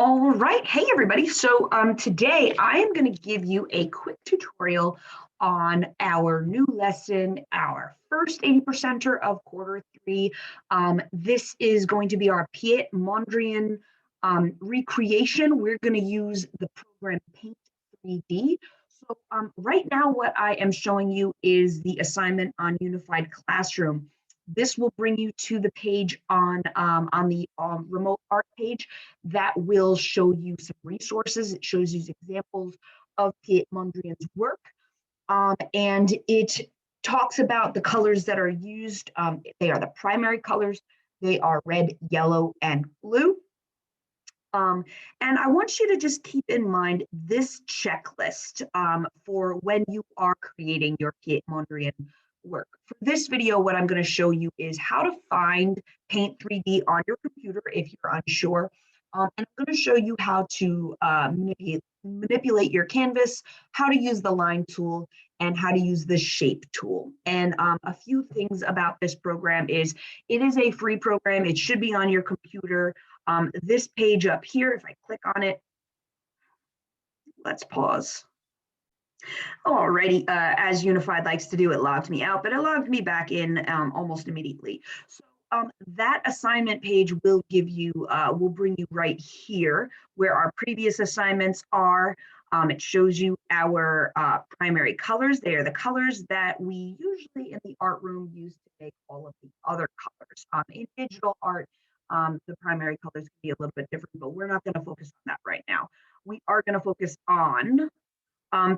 All right. Hey, everybody. So today I am going to give you a quick tutorial on our new lesson, our first 80%er of quarter three. This is going to be our Piet Mondrian recreation. We're going to use the program Paint 3D. So right now what I am showing you is the assignment on Unified Classroom. This will bring you to the page on the remote art page that will show you some resources. It shows you examples of Piet Mondrian's work, and it talks about the colors that are used. They are the primary colors. They are red, yellow, and blue. And I want you to just keep in mind this checklist for when you are creating your Piet Mondrian work. For this video, what I'm going to show you is how to find Paint 3D on your computer if you're unsure. And I'm going to show you how to manipulate your canvas, how to use the line tool, and how to use the shape tool. And a few things about this program is it is a free program. It should be on your computer. This page up here, if I click on it, let's pause. Alrighty, as Unified likes to do, it logged me out, but it logged me back in almost immediately. So that assignment page will give you, will bring you right here where our previous assignments are. It shows you our primary colors. They are the colors that we usually in the art room use to make all of the other colors. In digital art, the primary colors can be a little bit different, but we're not going to focus on that right now. We are going to focus on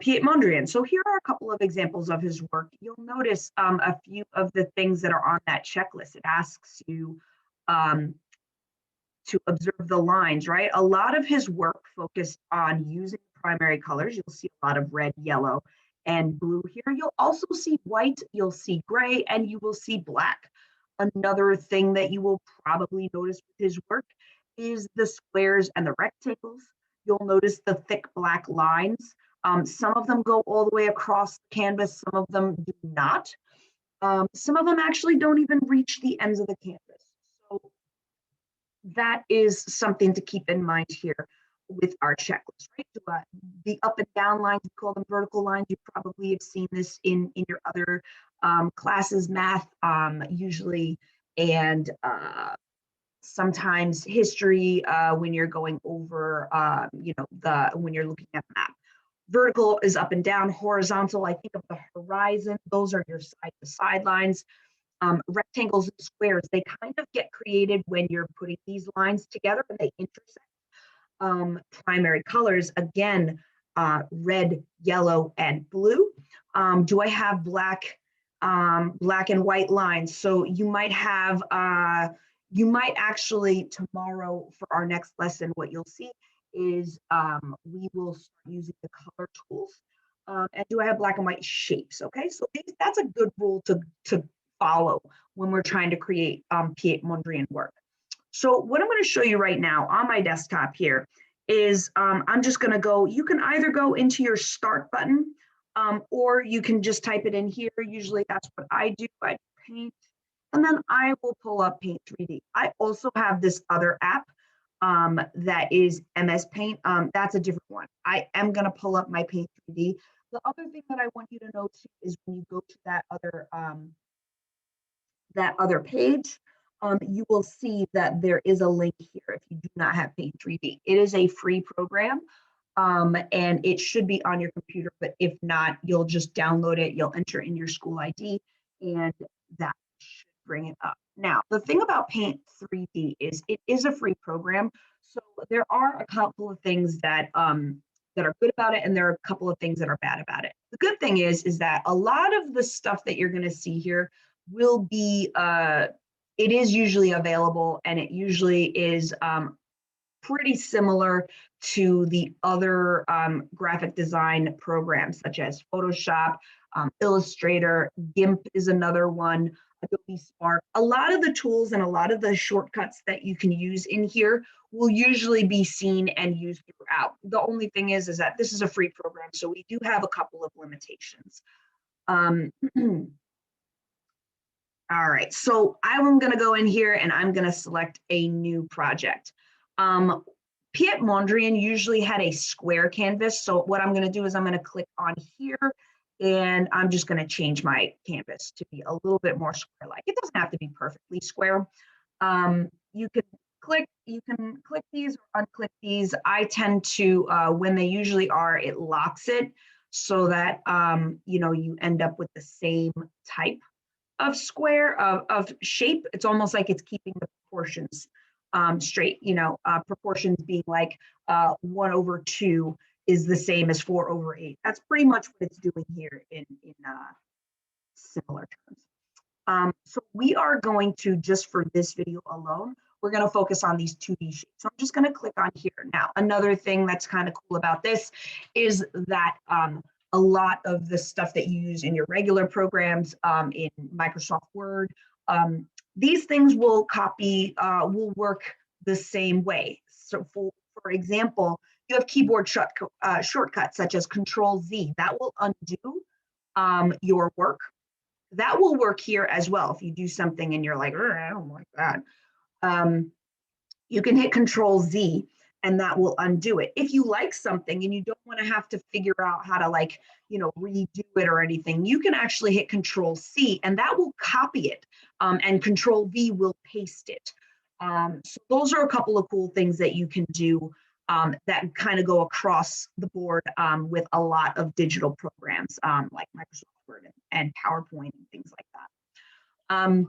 Piet Mondrian. So here are a couple of examples of his work. You'll notice a few of the things that are on that checklist. It asks you to observe the lines, right? A lot of his work focused on using primary colors. You'll see a lot of red, yellow, and blue here. You'll also see white, you'll see gray, and you will see black. Another thing that you will probably notice with his work is the squares and the rectangles. You'll notice the thick black lines. Some of them go all the way across the canvas, some of them do not. Some of them actually don't even reach the ends of the canvas. So that is something to keep in mind here with our checklist, right? The up and down lines, we call them vertical lines. You probably have seen this in your other classes, math usually, and sometimes history when you're going over, when you're looking at the map. Vertical is up and down. Horizontal, I think of the horizon. Those are your side-to-side lines. Rectangles and squares, they kind of get created when you're putting these lines together and they intersect. Primary colors, again, red, yellow, and blue. Do I have black and white lines? So you might have, you might actually tomorrow for our next lesson, what you'll see is we will start using the color tools. And do I have black and white shapes? Okay, so that's a good rule to follow when we're trying to create Piet Mondrian work. So what I'm going to show you right now on my desktop here is I'm just going to go, you can either go into your start button or you can just type it in here. Usually that's what I do. I paint, and then I will pull up Paint 3D. I also have this other app that is MS Paint. That's a different one. I am going to pull up my Paint 3D. The other thing that I want you to know too is when you go to that other page, you will see that there is a link here if you do not have Paint 3D. It is a free program and it should be on your computer, but if not, you'll just download it, you'll enter in your school ID, and that should bring it up. Now, the thing about Paint 3D is it is a free program, so there are a couple of things that are good about it, and there are a couple of things that are bad about it. The good thing is that a lot of the stuff that you're going to see here will be, it is usually available, and it usually is pretty similar to the other graphic design programs such as Photoshop, Illustrator, GIMP is another one, Adobe Spark. A lot of the tools and a lot of the shortcuts that you can use in here will usually be seen and used throughout. The only thing is that this is a free program, so we do have a couple of limitations. All right, so I'm going to go in here and I'm going to select a new project. Piet Mondrian usually had a square canvas. So what I'm going to do is I'm going to click on here and I'm just going to change my canvas to be a little bit more square-like. It doesn't have to be perfectly square. You can click these or unclick these. I tend to, when they usually are, it locks it so that, you end up with the same type of square of shape. It's almost like it's keeping the proportions straight, proportions being like 1/2 is the same as 4/8. That's pretty much what it's doing here in similar terms. So we are going to, just for this video alone, we're going to focus on these 2D shapes. So I'm just going to click on here. Now, another thing that's kind of cool about this is that a lot of the stuff that you use in your regular programs in Microsoft Word, these things will will work the same way. So for example, you have keyboard shortcuts such as Control-Z. That will undo your work. That will work here as well. If you do something and you're like, I don't like that, you can hit Control-Z and that will undo it. If you like something and you don't want to have to figure out how to redo it or anything, you can actually hit Control-C and that will copy it, and Control-V will paste it. So those are a couple of cool things that you can do that kind of go across the board with a lot of digital programs like Microsoft Word and PowerPoint and things like that.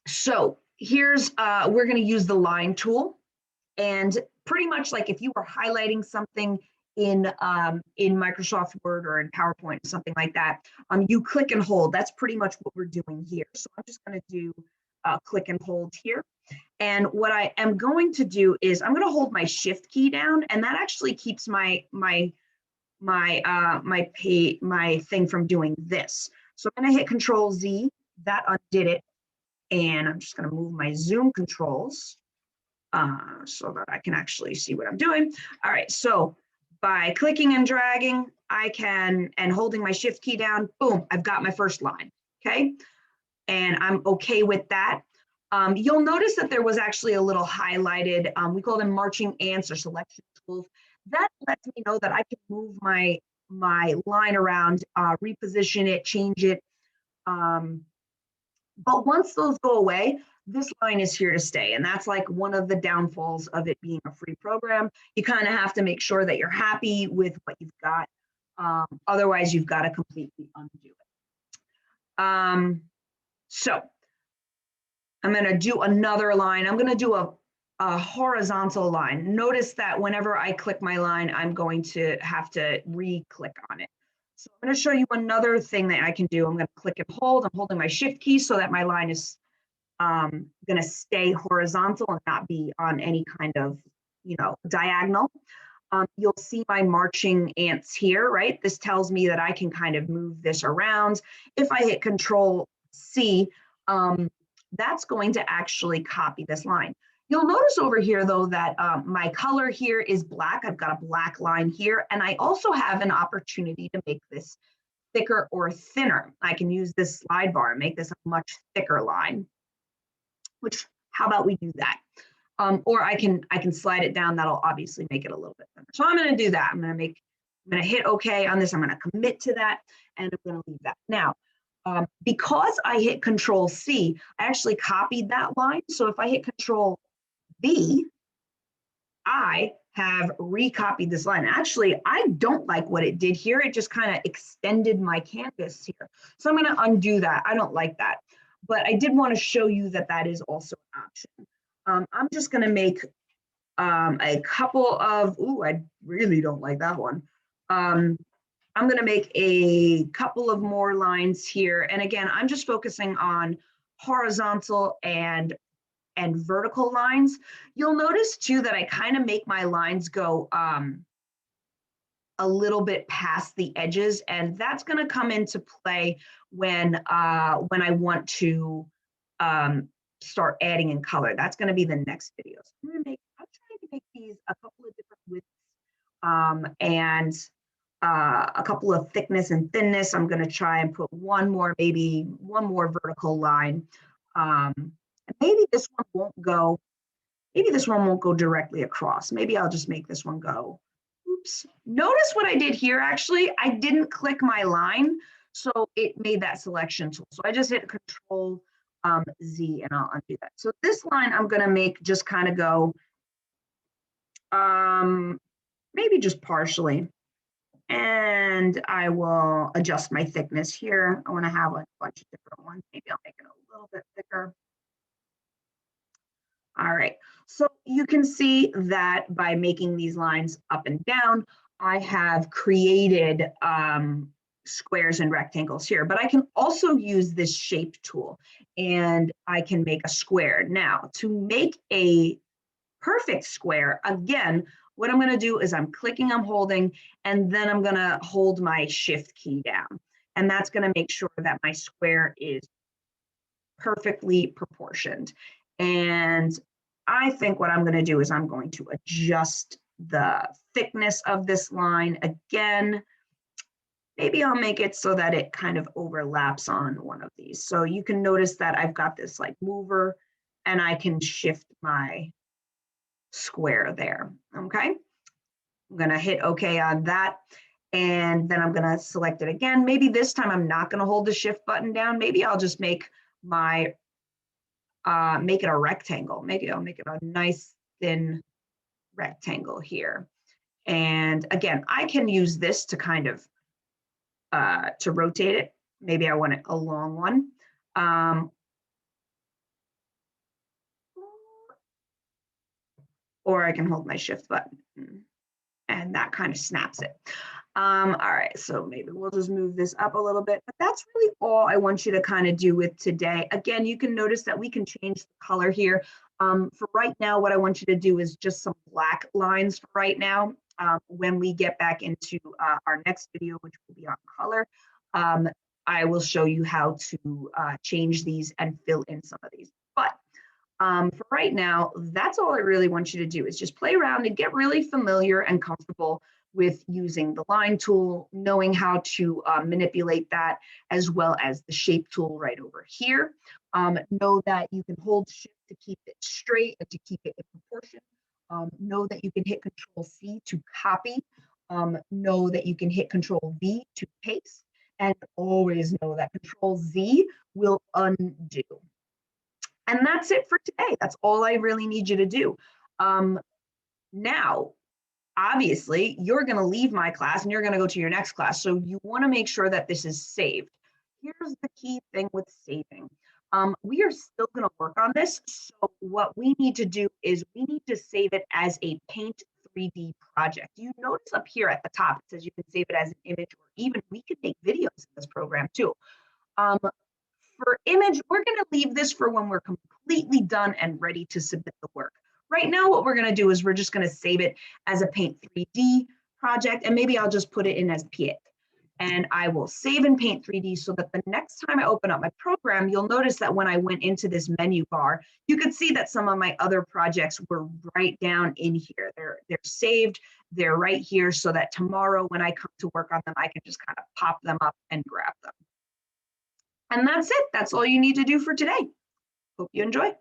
So here's, we're going to use the line tool, and pretty much like if you were highlighting something in Microsoft Word or in PowerPoint, something like that, you click and hold. That's pretty much what we're doing here. So I'm just going to do click and hold here. And what I am going to do is I'm going to hold my shift key down, and that actually keeps my thing from doing this. So I'm going to hit Control-Z. That undid it. And I'm just going to move my zoom controls so that I can actually see what I'm doing. All right, so by clicking and dragging, and holding my shift key down, boom, I've got my first line, okay? And I'm okay with that. You'll notice that there was actually a little highlighted, we call them marching ants or selection tools. That lets me know that I can move my line around, reposition it, change it. But once those go away, this line is here to stay. And that's like one of the downfalls of it being a free program. You kind of have to make sure that you're happy with what you've got. Otherwise, you've got to completely undo it. So I'm going to do another line. I'm going to do a horizontal line. Notice that whenever I click my line, I'm going to have to re-click on it. So I'm going to show you another thing that I can do. I'm going to click and hold. I'm holding my shift key so that my line is going to stay horizontal and not be on any kind of, diagonal. You'll see my marching ants here, right? This tells me that I can kind of move this around. If I hit Control-C, that's going to actually copy this line. You'll notice over here, though, that my color here is black. I've got a black line here, and I also have an opportunity to make this thicker or thinner. I can use this slide bar and make this a much thicker line, which, how about we do that? Or I can slide it down. That'll obviously make it a little bit thinner. So I'm going to do that. I'm going to hit OK on this. I'm going to commit to that, and I'm going to leave that. Now, because I hit Control-C, I actually copied that line. So if I hit Control-V, I have recopied this line. Actually, I don't like what it did here. It just kind of extended my canvas here. So I'm going to undo that. I don't like that. But I did want to show you that that is also an option. I'm just going to make a couple of, I really don't like that one. I'm going to make a couple of more lines here. And again, I'm just focusing on horizontal and vertical lines. You'll notice too that I kind of make my lines go a little bit past the edges, and that's going to come into play when I want to start adding in color. That's going to be the next video. So I'm trying to make these a couple of different widths and a couple of thickness and thinness. I'm going to try and put maybe one more vertical line. Maybe this one won't go maybe this one won't go directly across. Maybe I'll just make this one go. Oops. Notice what I did here, actually. I didn't click my line, so it made that selection tool. So I just hit Control Z and I'll undo that. So this line I'm gonna make just kind of go, maybe just partially. And I will adjust my thickness here. I want to have a bunch of different ones. Maybe I'll make it a little bit thicker. All right, so you can see that by making these lines up and down, I have created squares and rectangles here, but I can also use this shape tool and I can make a square. Now, to make a perfect square, again, what I'm gonna do is I'm clicking, I'm holding, and then I'm gonna hold my shift key down. And that's gonna make sure that my square is perfectly proportioned. And I think what I'm gonna do is I'm going to adjust the thickness of this line again. Maybe I'll make it so that it kind of overlaps on one of these. So you can notice that I've got this like mover and I can shift my square there, okay? I'm gonna hit okay on that. And then I'm gonna select it again. Maybe this time I'm not gonna hold the shift button down. Maybe I'll just make my, make it a rectangle. Maybe I'll make it a nice thin rectangle here. And again, I can use this to kind of, to rotate it. Maybe I want it a long one. Or I can hold my shift button and that kind of snaps it. All right, so maybe we'll just move this up a little bit, but that's really all I want you to kind of do with today. Again, you can notice that we can change the color here. For right now, what I want you to do is just some black lines for right now. When we get back into our next video, which will be on color, I will show you how to change these and fill in some of these. But for right now, that's all I really want you to do is just play around and get really familiar and comfortable with using the line tool, knowing how to manipulate that, as well as the shape tool right over here. Know that you can hold shift to keep it straight and to keep it in proportion. Know that you can hit Control C to copy. Know that you can hit Control V to paste, and always know that Control Z will undo. And that's it for today. That's all I really need you to do. Now, obviously, you're going to leave my class and you're going to go to your next class. So you want to make sure that this is saved. Here's the key thing with saving. We are still going to work on this. So what we need to do is we need to save it as a Paint 3D project. You notice up here at the top, it says you can save it as an image, or even we can make videos in this program too. For image, we're going to leave this for when we're completely done and ready to submit the work. Right now, what we're going to do is we're just going to save it as a Paint 3D project, and maybe I'll just put it in as Piet. And I will save in Paint 3D so that the next time I open up my program, you'll notice that when I went into this menu bar, you could see that some of my other projects were right down in here. They're saved, they're right here, so that tomorrow when I come to work on them, I can just kind of pop them up and grab them. And that's it. That's all you need to do for today. Hope you enjoy.